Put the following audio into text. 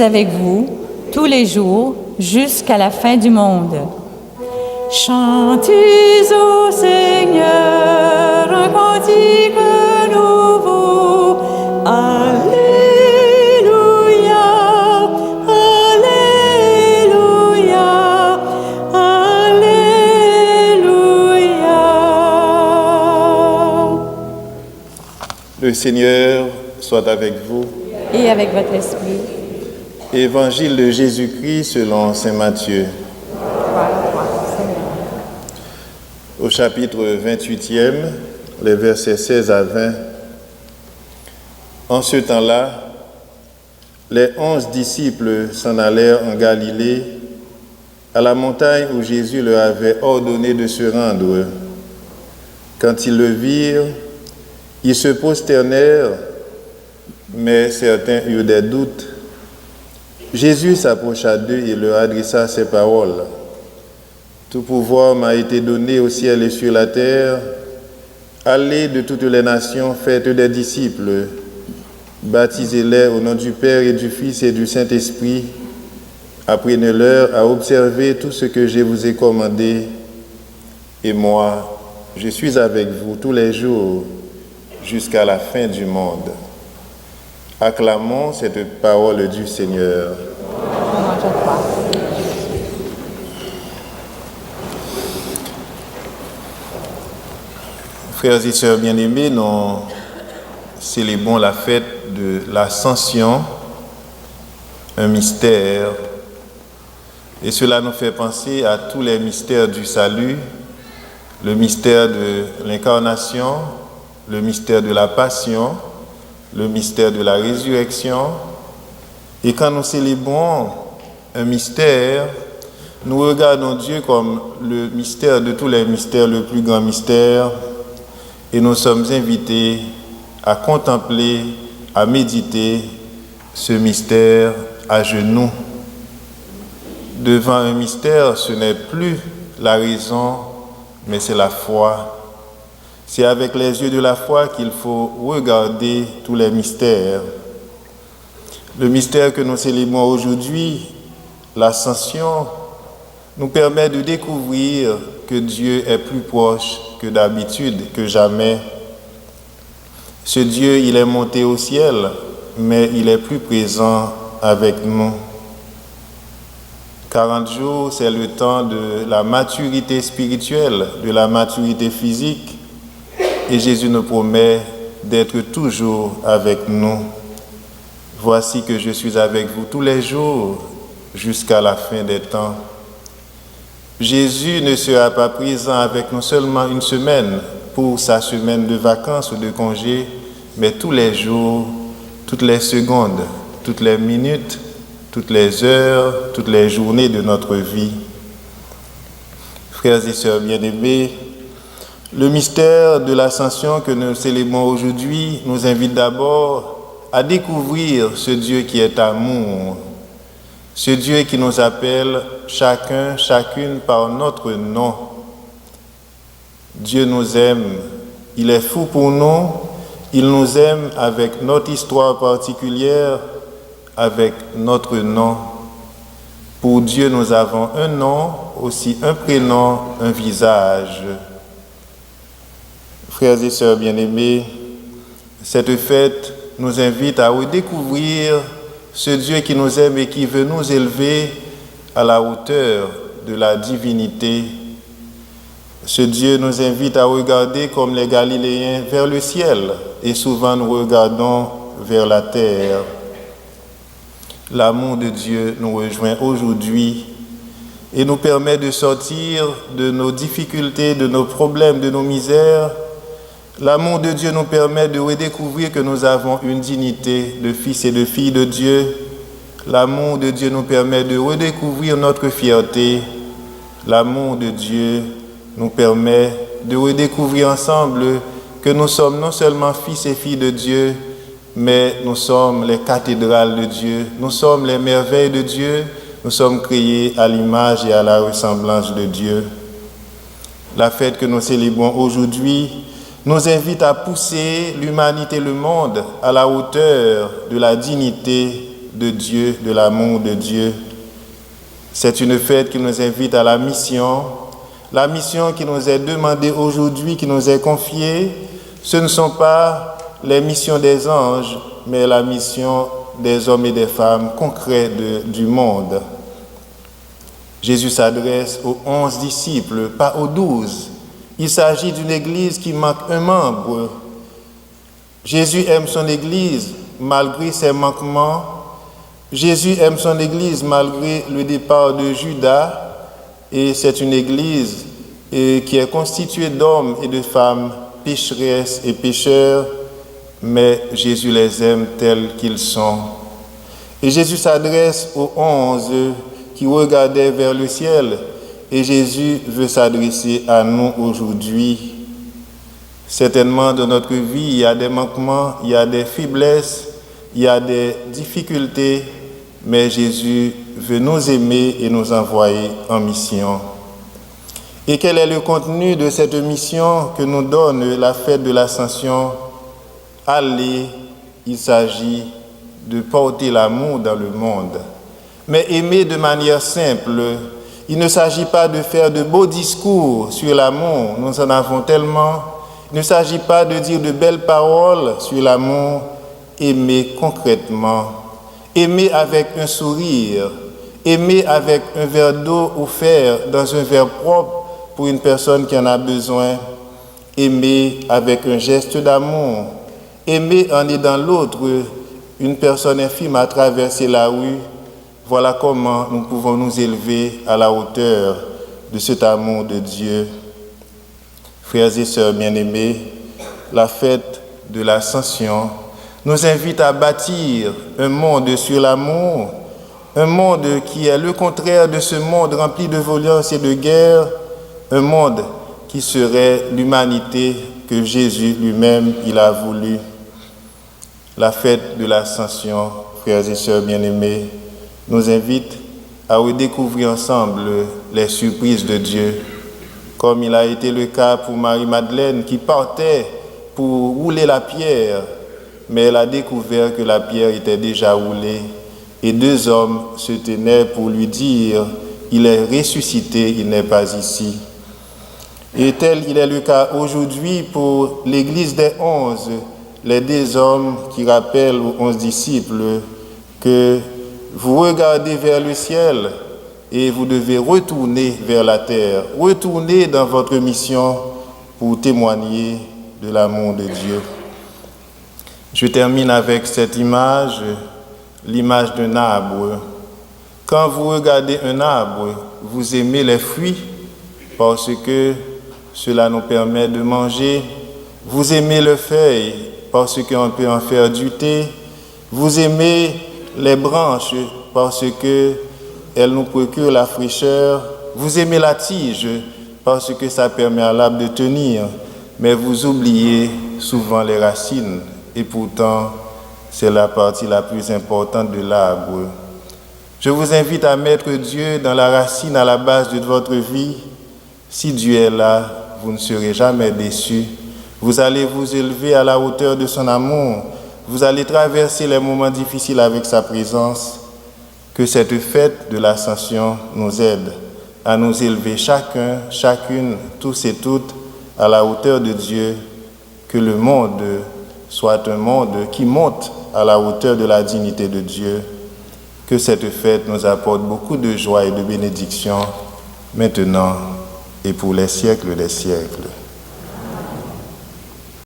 avec vous tous les jours jusqu'à la fin du monde. Chantez au Seigneur un cantique nouveau. Alléluia, Alléluia, Alléluia. Le Seigneur soit avec vous. Et avec votre esprit. Évangile de Jésus-Christ selon saint Matthieu. Au chapitre 28e, les versets 16 à 20. En ce temps-là, les 11 disciples s'en allèrent en Galilée, à la montagne où Jésus leur avait ordonné de se rendre. Quand ils le virent, ils se prosternèrent, mais certains eurent des doutes. Jésus s'approcha d'eux et leur adressa ces paroles. Tout pouvoir m'a été donné au ciel et sur la terre. Allez de toutes les nations, faites des disciples. Baptisez-les au nom du Père et du Fils et du Saint-Esprit. Apprenez-leur à observer tout ce que je vous ai commandé. Et moi, je suis avec vous tous les jours jusqu'à la fin du monde. Acclamons cette parole du Seigneur. Frères et sœurs bien-aimés, nous célébrons la fête de l'Ascension, un mystère, et cela nous fait penser à tous les mystères du salut, le mystère de l'incarnation, le mystère de la passion, le mystère de la résurrection. Et quand nous célébrons un mystère, nous regardons Dieu comme le mystère de tous les mystères, le plus grand mystère, et nous sommes invités à contempler, à méditer ce mystère à genoux. Devant un mystère, ce n'est plus la raison, mais c'est la foi. C'est avec les yeux de la foi qu'il faut regarder tous les mystères. Le mystère que nous célébrons aujourd'hui, l'Ascension, nous permet de découvrir que Dieu est plus proche que d'habitude, que jamais. Ce Dieu, il est monté au ciel, mais il est plus présent avec nous. 40 jours, c'est le temps de la maturité spirituelle, de la maturité physique. Et Jésus nous promet d'être toujours avec nous. Voici que je suis avec vous tous les jours jusqu'à la fin des temps. Jésus ne sera pas présent avec nous seulement une semaine pour sa semaine de vacances ou de congé, mais tous les jours, toutes les secondes, toutes les minutes, toutes les heures, toutes les journées de notre vie. Frères et sœurs bien-aimés, le mystère de l'Ascension que nous célébrons aujourd'hui nous invite d'abord à découvrir ce Dieu qui est amour, ce Dieu qui nous appelle chacun, chacune par notre nom. Dieu nous aime, il est fou pour nous, il nous aime avec notre histoire particulière, avec notre nom. Pour Dieu, nous avons un nom, aussi un prénom, un visage. Frères et sœurs bien-aimés, cette fête nous invite à redécouvrir ce Dieu qui nous aime et qui veut nous élever à la hauteur de la divinité. Ce Dieu nous invite à regarder comme les Galiléens vers le ciel et souvent nous regardons vers la terre. L'amour de Dieu nous rejoint aujourd'hui et nous permet de sortir de nos difficultés, de nos problèmes, de nos misères. L'amour de Dieu nous permet de redécouvrir que nous avons une dignité de fils et de filles de Dieu. L'amour de Dieu nous permet de redécouvrir notre fierté. L'amour de Dieu nous permet de redécouvrir ensemble que nous sommes non seulement fils et filles de Dieu, mais nous sommes les cathédrales de Dieu, nous sommes les merveilles de Dieu, nous sommes créés à l'image et à la ressemblance de Dieu. La fête que nous célébrons aujourd'hui nous invite à pousser l'humanité et le monde à la hauteur de la dignité de Dieu, de l'amour de Dieu. C'est une fête qui nous invite à la mission qui nous est demandée aujourd'hui, qui nous est confiée. Ce ne sont pas les missions des anges, mais la mission des hommes et des femmes concrets du monde. Jésus s'adresse aux 11 disciples, pas aux 12. Il s'agit d'une église qui manque un membre. Jésus aime son église malgré ses manquements. Jésus aime son église malgré le départ de Judas. Et c'est une église qui est constituée d'hommes et de femmes pécheresses et pécheurs, mais Jésus les aime tels qu'ils sont. Et Jésus s'adresse aux 11 qui regardaient vers le ciel, et Jésus veut s'adresser à nous aujourd'hui. Certainement, dans notre vie, il y a des manquements, il y a des faiblesses, il y a des difficultés, mais Jésus veut nous aimer et nous envoyer en mission. Et quel est le contenu de cette mission que nous donne la fête de l'Ascension? Aller, il s'agit de porter l'amour dans le monde. Mais aimer de manière simple. Il ne s'agit pas de faire de beaux discours sur l'amour, nous en avons tellement. Il ne s'agit pas de dire de belles paroles sur l'amour. Aimer concrètement. Aimer avec un sourire. Aimer avec un verre d'eau offert dans un verre propre pour une personne qui en a besoin. Aimer avec un geste d'amour. Aimer en aidant l'autre, une personne infime à traverser la rue. Voilà comment nous pouvons nous élever à la hauteur de cet amour de Dieu. Frères et sœurs bien-aimés, la fête de l'Ascension nous invite à bâtir un monde sur l'amour, un monde qui est le contraire de ce monde rempli de violence et de guerre, un monde qui serait l'humanité que Jésus lui-même il a voulu. La fête de l'Ascension, frères et sœurs bien-aimés, nous invite à redécouvrir ensemble les surprises de Dieu, comme il a été le cas pour Marie-Madeleine qui partait pour rouler la pierre, mais elle a découvert que la pierre était déjà roulée et 2 hommes se tenaient pour lui dire « Il est ressuscité, il n'est pas ici ». Et tel il est le cas aujourd'hui pour l'Église des 11, les 2 hommes qui rappellent aux 11 disciples que vous regardez vers le ciel et vous devez retourner vers la terre, retourner dans votre mission pour témoigner de l'amour de Dieu. Je termine avec cette image, l'image d'un arbre. Quand vous regardez un arbre, vous aimez les fruits parce que cela nous permet de manger. Vous aimez les feuilles parce qu'on peut en faire du thé. Vous aimez les branches parce qu'elles nous procurent la fraîcheur. Vous aimez la tige parce que ça permet à l'arbre de tenir. Mais vous oubliez souvent les racines. Et pourtant, c'est la partie la plus importante de l'arbre. Je vous invite à mettre Dieu dans la racine à la base de votre vie. Si Dieu est là, vous ne serez jamais déçus. Vous allez vous élever à la hauteur de son amour. Vous allez traverser les moments difficiles avec sa présence. Que cette fête de l'Ascension nous aide à nous élever chacun, chacune, tous et toutes, à la hauteur de Dieu. Que le monde soit un monde qui monte à la hauteur de la dignité de Dieu. Que cette fête nous apporte beaucoup de joie et de bénédiction, maintenant et pour les siècles des siècles.